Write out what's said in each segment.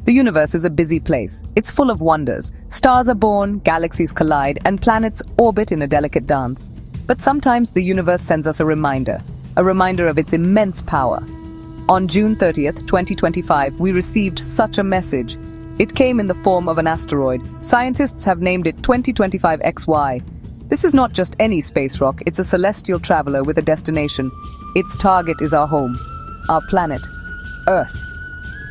The universe is a busy place. It's full of wonders. Stars are born, galaxies collide, and planets orbit in a delicate dance. But sometimes the universe sends us a reminder of its immense power. On June 30th, 2025, we received such a message. It came in the form of an asteroid. Scientists have named it 2025 XY. This is not just any space rock, it's a celestial traveler with a destination. Its target is our home, our planet, Earth.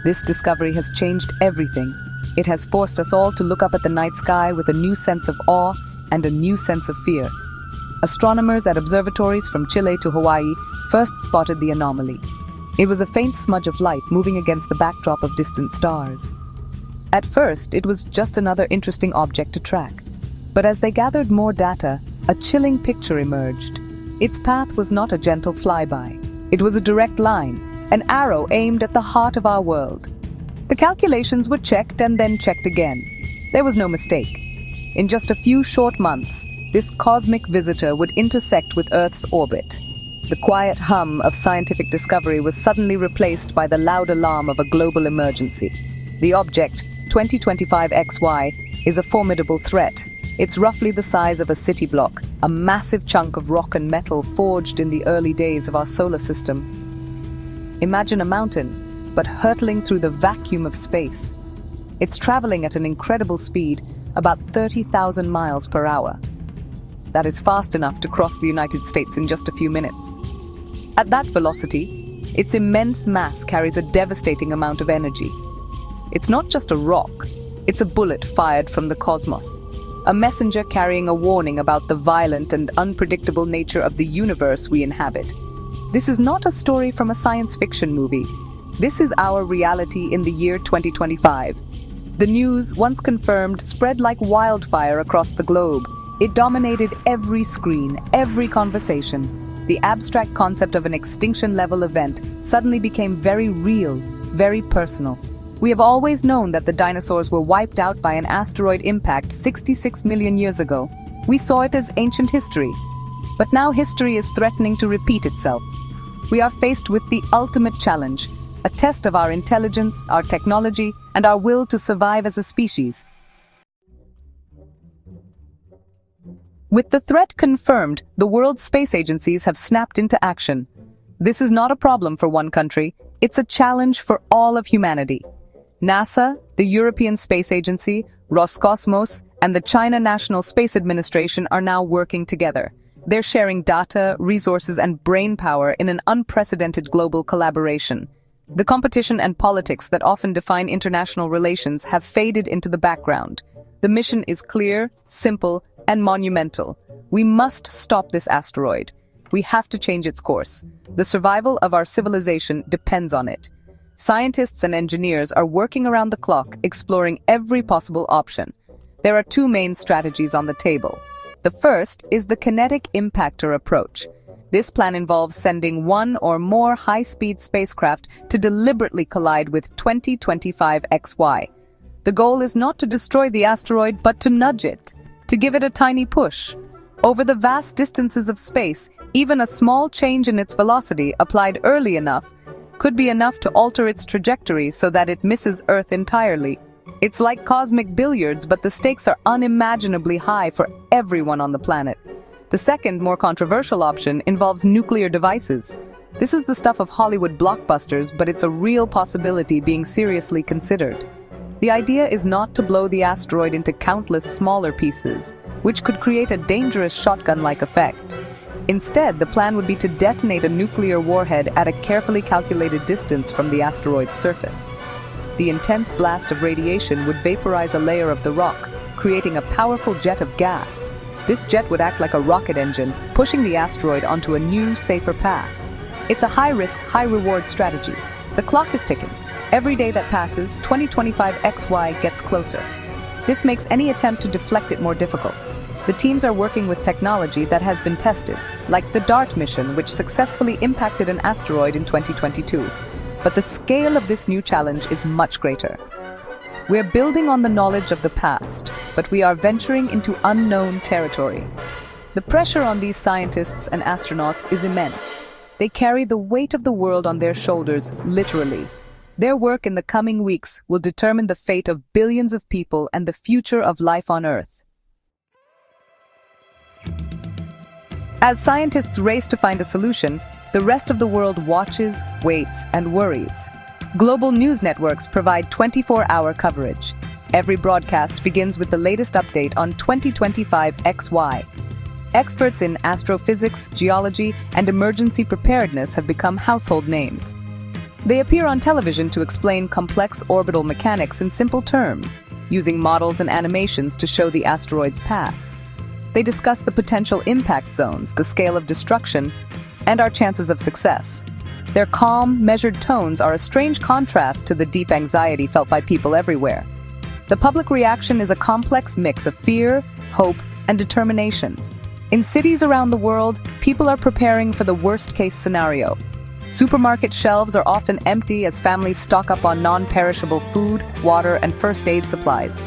This discovery has changed everything. It has forced us all to look up at the night sky with a new sense of awe and a new sense of fear. Astronomers at observatories from Chile to Hawaii first spotted the anomaly. It was a faint smudge of light moving against the backdrop of distant stars. At first, it was just another interesting object to track. But as they gathered more data, a chilling picture emerged. Its path was not a gentle flyby. It was a direct line, an arrow aimed at the heart of our world. The calculations were checked and then checked again. There was no mistake. In just a few short months, this cosmic visitor would intersect with Earth's orbit. The quiet hum of scientific discovery was suddenly replaced by the loud alarm of a global emergency. The object, 2025 XY, is a formidable threat. It's roughly the size of a city block, a massive chunk of rock and metal forged in the early days of our solar system. Imagine a mountain, but hurtling through the vacuum of space. It's traveling at an incredible speed, about 30,000 miles per hour. That is fast enough to cross the United States in just a few minutes. At that velocity, its immense mass carries a devastating amount of energy. It's not just a rock, it's a bullet fired from the cosmos. A messenger carrying a warning about the violent and unpredictable nature of the universe we inhabit. This is not a story from a science fiction movie. This is our reality in the year 2025. The news, once confirmed, spread like wildfire across the globe. It dominated every screen, every conversation. The abstract concept of an extinction-level event suddenly became very real, very personal. We have always known that the dinosaurs were wiped out by an asteroid impact 66 million years ago. We saw it as ancient history. But now history is threatening to repeat itself. We are faced with the ultimate challenge, a test of our intelligence, our technology, and our will to survive as a species. With the threat confirmed, the world's space agencies have snapped into action. This is not a problem for one country, it's a challenge for all of humanity. NASA, the European Space Agency, Roscosmos, and the China National Space Administration are now working together. They're sharing data, resources, and brainpower in an unprecedented global collaboration. The competition and politics that often define international relations have faded into the background. The mission is clear, simple, and monumental. We must stop this asteroid. We have to change its course. The survival of our civilization depends on it. Scientists and engineers are working around the clock, exploring every possible option. There are two main strategies on the table. The first is the kinetic impactor approach. This plan involves sending one or more high-speed spacecraft to deliberately collide with 2025 XY. The goal is not to destroy the asteroid, but to nudge it, to give it a tiny push. Over the vast distances of space, even a small change in its velocity applied early enough could be enough to alter its trajectory so that it misses Earth entirely. It's like cosmic billiards, but the stakes are unimaginably high for everyone on the planet. The second, more controversial option involves nuclear devices. This is the stuff of Hollywood blockbusters, but it's a real possibility being seriously considered. The idea is not to blow the asteroid into countless smaller pieces, which could create a dangerous shotgun-like effect. Instead, the plan would be to detonate a nuclear warhead at a carefully calculated distance from the asteroid's surface. The intense blast of radiation would vaporize a layer of the rock, creating a powerful jet of gas. This jet would act like a rocket engine, pushing the asteroid onto a new, safer path. It's a high-risk, high-reward strategy. The clock is ticking. Every day that passes, 2025 XY gets closer. This makes any attempt to deflect it more difficult. The teams are working with technology that has been tested, like the DART mission, which successfully impacted an asteroid in 2022. But the scale of this new challenge is much greater. We're building on the knowledge of the past, but we are venturing into unknown territory. The pressure on these scientists and astronauts is immense. They carry the weight of the world on their shoulders, literally. Their work in the coming weeks will determine the fate of billions of people and the future of life on Earth. As scientists race to find a solution, the rest of the world watches, waits, and worries. Global news networks provide 24-hour coverage. Every broadcast begins with the latest update on 2025 XY. Experts in astrophysics, geology, and emergency preparedness have become household names. They appear on television to explain complex orbital mechanics in simple terms, using models and animations to show the asteroid's path. They discuss the potential impact zones, the scale of destruction, and our chances of success. Their calm, measured tones are a strange contrast to the deep anxiety felt by people everywhere. The public reaction is a complex mix of fear, hope, and determination. In cities around the world, people are preparing for the worst-case scenario. Supermarket shelves are often empty as families stock up on non-perishable food, water, and first aid supplies.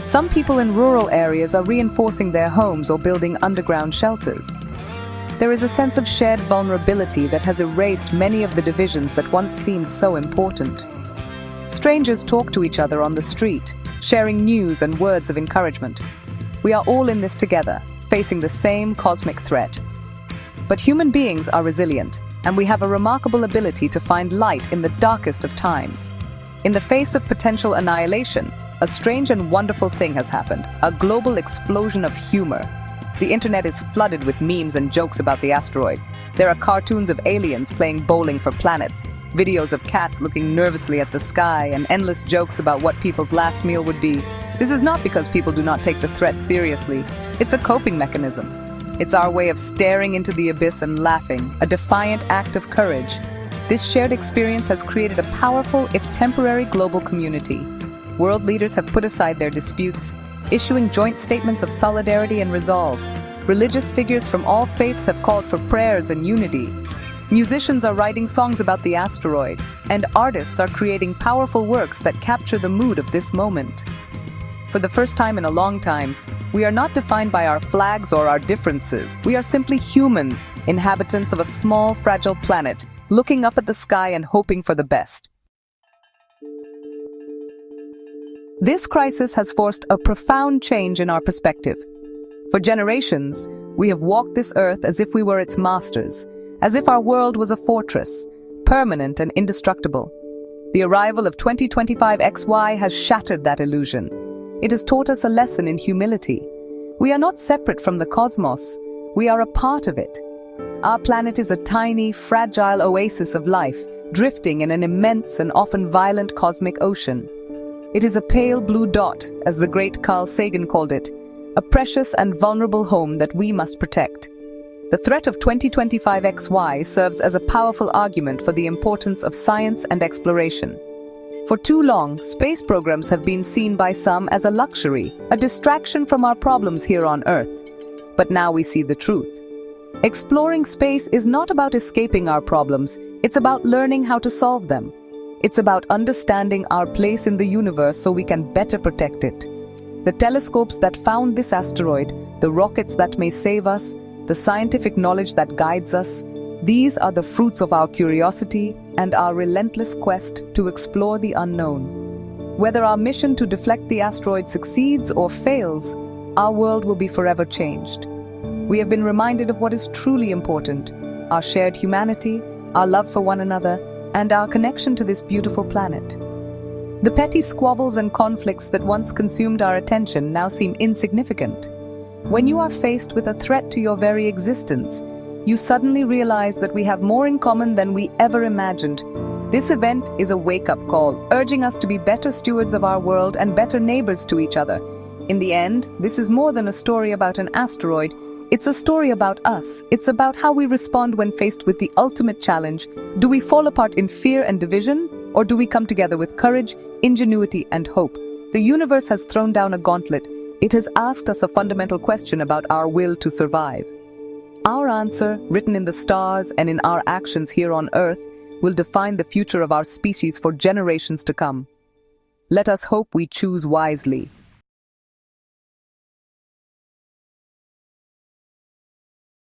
Some people in rural areas are reinforcing their homes or building underground shelters. There is a sense of shared vulnerability that has erased many of the divisions that once seemed so important. Strangers talk to each other on the street, sharing news and words of encouragement. We are all in this together, facing the same cosmic threat. But human beings are resilient, and we have a remarkable ability to find light in the darkest of times. In the face of potential annihilation, a strange and wonderful thing has happened, a global explosion of humor. The internet is flooded with memes and jokes about the asteroid. There are cartoons of aliens playing bowling for planets, videos of cats looking nervously at the sky, and endless jokes about what people's last meal would be. This is not because people do not take the threat seriously. It's a coping mechanism. It's our way of staring into the abyss and laughing, a defiant act of courage. This shared experience has created a powerful, if temporary, global community. World leaders have put aside their disputes, issuing joint statements of solidarity and resolve. Religious figures from all faiths have called for prayers and unity. Musicians are writing songs about the asteroid, and artists are creating powerful works that capture the mood of this moment. For the first time in a long time, we are not defined by our flags or our differences. We are simply humans, inhabitants of a small, fragile planet, looking up at the sky and hoping for the best. This crisis has forced a profound change in our perspective. For generations, we have walked this earth as if we were its masters, as if our world was a fortress, permanent and indestructible. The arrival of 2025 XY has shattered that illusion. It has taught us a lesson in humility. We are not separate from the cosmos. We are a part of it. Our planet is a tiny, fragile oasis of life, drifting in an immense and often violent cosmic ocean. It is a pale blue dot, as the great Carl Sagan called it, a precious and vulnerable home that we must protect. The threat of 2025 XY serves as a powerful argument for the importance of science and exploration. For too long, space programs have been seen by some as a luxury, a distraction from our problems here on Earth. But now we see the truth. Exploring space is not about escaping our problems, it's about learning how to solve them. It's about understanding our place in the universe so we can better protect it. The telescopes that found this asteroid, the rockets that may save us, the scientific knowledge that guides us, these are the fruits of our curiosity and our relentless quest to explore the unknown. Whether our mission to deflect the asteroid succeeds or fails, our world will be forever changed. We have been reminded of what is truly important, our shared humanity, our love for one another, and our connection to this beautiful planet. The petty squabbles and conflicts that once consumed our attention now seem insignificant. When you are faced with a threat to your very existence, you suddenly realize that we have more in common than we ever imagined. This event is a wake-up call, urging us to be better stewards of our world and better neighbors to each other. In the end, this is more than a story about an asteroid. It's a story about us. It's about how we respond when faced with the ultimate challenge. Do we fall apart in fear and division, or do we come together with courage, ingenuity, and hope? The universe has thrown down a gauntlet. It has asked us a fundamental question about our will to survive. Our answer, written in the stars and in our actions here on Earth, will define the future of our species for generations to come. Let us hope we choose wisely.